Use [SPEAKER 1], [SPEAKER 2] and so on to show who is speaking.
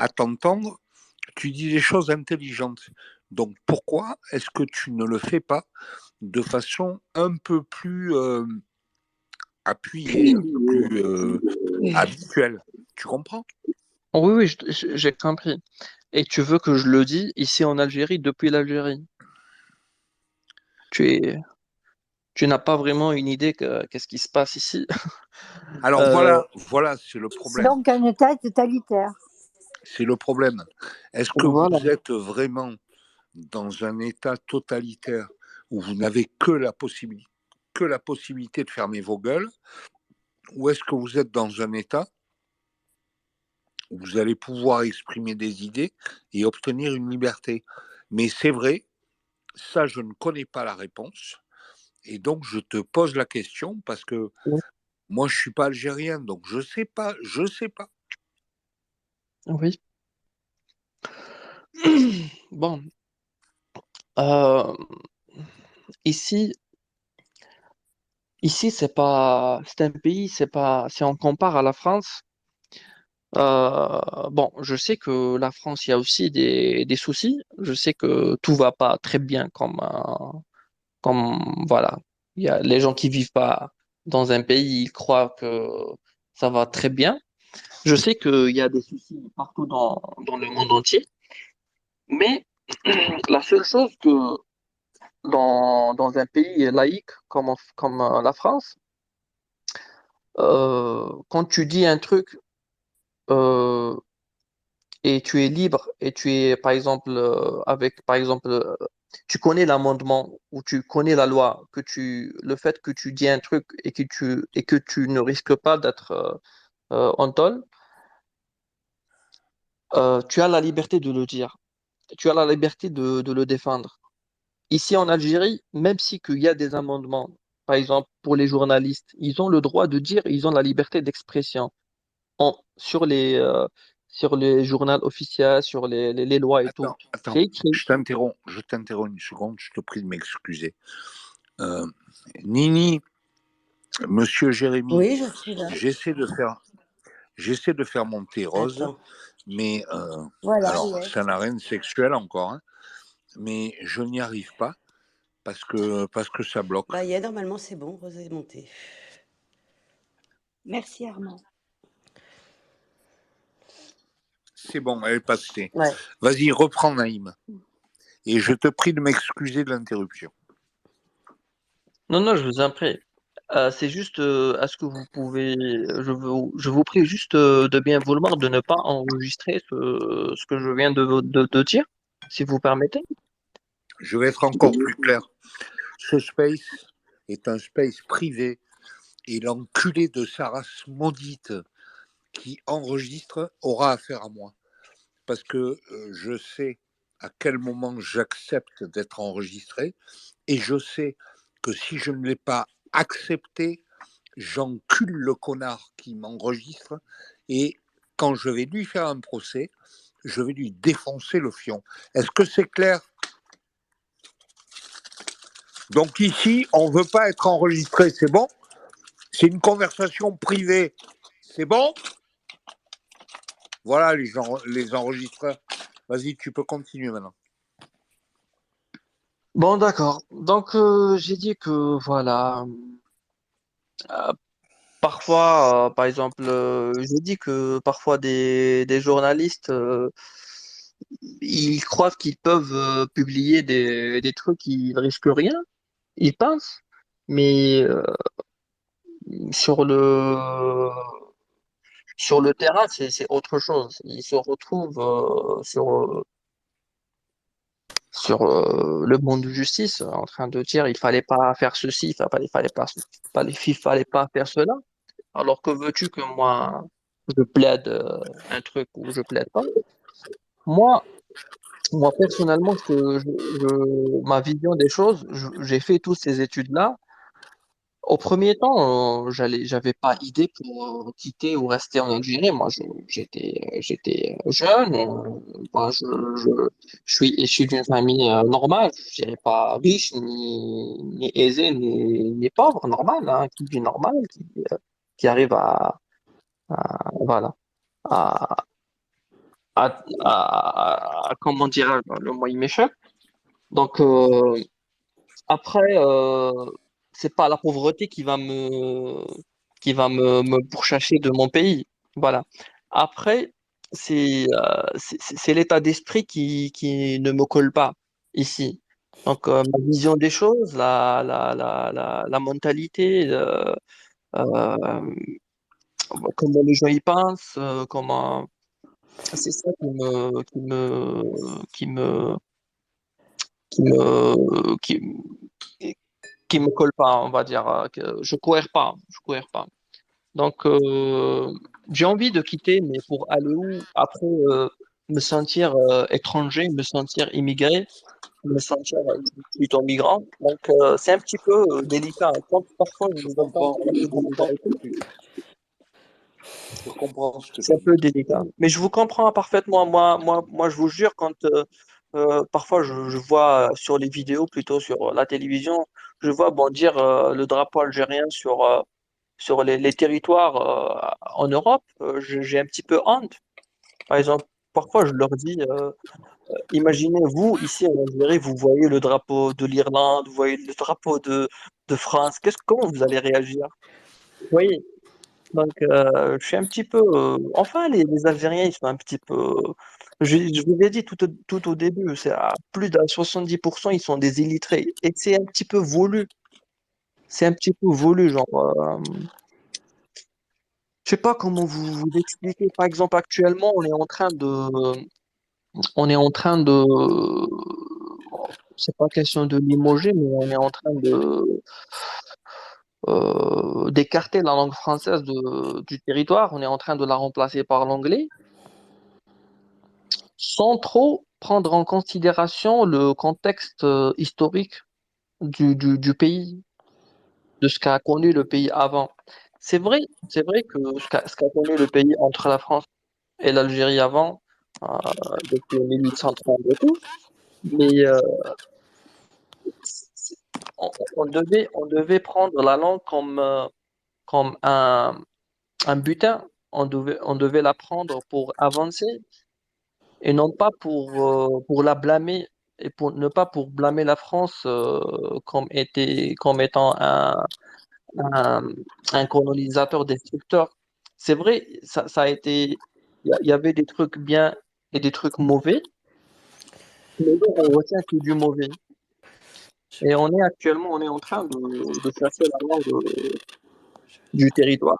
[SPEAKER 1] à t'entendre, tu dis des choses intelligentes. Donc pourquoi est-ce que tu ne le fais pas de façon un peu plus appuyée, un peu plus habituelle? Tu comprends?
[SPEAKER 2] Oui, oui, j'ai compris. Et tu veux que je le dise ici en Algérie, depuis l'Algérie. Tu es, tu n'as pas vraiment une idée qu'est-ce qui se passe ici.
[SPEAKER 1] Alors
[SPEAKER 2] Euh,
[SPEAKER 1] voilà, c'est le
[SPEAKER 3] C'est
[SPEAKER 1] problème.
[SPEAKER 3] donc un État totalitaire.
[SPEAKER 1] C'est le problème. Est-ce que
[SPEAKER 2] voilà.
[SPEAKER 1] vous êtes vraiment dans un état totalitaire où vous n'avez que la possibilité de fermer vos gueules, ou est-ce que vous êtes dans un état où vous allez pouvoir exprimer des idées et obtenir une liberté? Mais c'est vrai, ça, je ne connais pas la réponse. Et donc, je te pose la question parce que moi, je suis pas algérien, donc je sais pas.
[SPEAKER 2] Oui. Bon, euh, ici, c'est un pays, c'est pas, si on compare à la France, bon, je sais que la France, il y a aussi des soucis. Je sais que tout va pas très bien voilà. Il y a les gens qui vivent pas dans un pays, ils croient que ça va très bien. Je sais qu'il y a des soucis partout dans le monde entier, mais la seule chose que dans un pays laïque comme la France, quand tu dis un truc euh, et tu es libre et tu es, par exemple, tu connais l'amendement ou tu connais la loi, le fait que tu dis un truc et que tu ne risques pas d'être en tôle, tu as la liberté de le dire. Tu as la liberté de le défendre. Ici en Algérie, même si qu'il y a des amendements, par exemple pour les journalistes, ils ont le droit de dire, ils ont la liberté d'expression en, sur les journaux officiels, sur les lois et tout.
[SPEAKER 1] Attends,
[SPEAKER 2] C'est écrit.
[SPEAKER 1] je t'interromps une seconde, je te prie de m'excuser. Euh, Nini, Monsieur Jérémy,
[SPEAKER 4] Oui, je suis là.
[SPEAKER 1] j'essaie de faire, j'essaie de faire monter Rose,
[SPEAKER 4] Attends.
[SPEAKER 1] mais
[SPEAKER 4] Voilà,
[SPEAKER 1] alors
[SPEAKER 4] yes.
[SPEAKER 1] ça n'a rien de sexuel encore, hein, mais je n'y arrive pas parce que ça bloque.
[SPEAKER 4] Bah, yeah, normalement, c'est bon. Rose est montée.
[SPEAKER 3] Merci Armand.
[SPEAKER 1] C'est bon, elle est passée.
[SPEAKER 4] Ouais.
[SPEAKER 1] Vas-y, reprends Naïm. Et je te prie de m'excuser de l'interruption.
[SPEAKER 2] Non, non, je vous en prie. C'est juste, est-ce que vous pouvez, je vous prie juste de bien vouloir de ne pas enregistrer ce que je viens de dire, si vous permettez.
[SPEAKER 1] Je vais être encore plus clair. Ce space est un space privé et l'enculé de sa race maudite qui enregistre aura affaire à moi. Parce que je sais à quel moment j'accepte d'être enregistré et je sais que si je ne l'ai pas accepté, j'encule le connard qui m'enregistre et quand je vais lui faire un procès, je vais lui défoncer le fion. Est-ce que c'est clair? Donc ici, on ne veut pas être enregistré, c'est bon? C'est une conversation privée, c'est bon? Voilà les enregistreurs. Vas-y, tu peux continuer maintenant.
[SPEAKER 2] Bon, d'accord. Donc, j'ai dit que, voilà, euh, parfois, par exemple, j'ai dit que parfois des journalistes, ils croient qu'ils peuvent publier des trucs qui ne risquent rien, ils pensent, mais sur sur le terrain, c'est autre chose. Ils se retrouvent sur le monde de justice en train de dire il fallait pas faire ceci, il fallait pas faire cela. Alors que veux-tu que moi je plaide un truc ou je plaide pas? Moi, moi personnellement, ma vision des choses, j'ai fait toutes ces études-là. Au premier temps, j'avais pas idée pour quitter ou rester en Algérie. Moi, j'étais jeune. Moi, je suis issu d'une famille normale. Je dirais pas riche, ni aisé, ni pauvre, normal, hein, qui vit normal, qui arrive voilà, à, comment dire, le mot il m'échappe. Donc après, c'est pas la pauvreté qui va me pourchasser de mon pays. Voilà. Après, c'est l'état d'esprit qui ne me colle pas ici. Donc ma vision des choses, la mentalité, euh, comment les gens y pensent, comment c'est ça qui me, qui, qui me colle pas, on va dire. Que je cohère pas. Donc, j'ai envie de quitter, mais pour aller où? Après, me sentir étranger, me sentir immigré, me sentir plutôt migrant. Donc, c'est un petit peu délicat. Quand parfois je
[SPEAKER 1] Je
[SPEAKER 2] vous entends
[SPEAKER 1] comprends,
[SPEAKER 2] parler
[SPEAKER 1] je
[SPEAKER 2] de
[SPEAKER 1] comprends
[SPEAKER 2] liberté,
[SPEAKER 1] ce que tu dis. Je comprends ce que
[SPEAKER 2] c'est
[SPEAKER 1] tu
[SPEAKER 2] un peu
[SPEAKER 1] dis.
[SPEAKER 2] délicat. Mais je vous comprends parfaitement. Moi, je vous jure, quand parfois je vois sur les vidéos, plutôt sur la télévision, je vois bon dire le drapeau algérien sur les territoires en Europe, j'ai un petit peu honte. Par exemple, parfois je leur dis, imaginez vous ici en Algérie, vous voyez le drapeau de l'Irlande, vous voyez le drapeau de France, comment vous allez réagir? Vous voyez? Donc, je suis un petit peu. Enfin, les Algériens, ils sont un petit peu. Je vous ai dit tout au début, c'est à plus de 70%, ils sont des illettrés. Et c'est un petit peu voulu. C'est un petit peu voulu, genre. Je sais pas comment vous expliquer. Par exemple, actuellement, on est en train de. C'est pas question de limoger, mais on est en train d'écarter la langue française du territoire. On est en train de la remplacer par l'anglais, sans trop prendre en considération le contexte historique du pays, de ce qu'a connu le pays avant. C'est vrai que ce qu'a connu le pays entre la France et l'Algérie avant, euh, depuis 1830 et tout, mais c'est- on devait prendre la langue comme un butin. On devait la prendre pour avancer et non pas pour la blâmer et pour ne pas blâmer la France comme étant un, un colonisateur destructeur. C'est vrai, ça a été, il y avait des trucs bien et des trucs mauvais, mais nous, on retient que du mauvais. Et actuellement, on est en train de chasser la langue du territoire.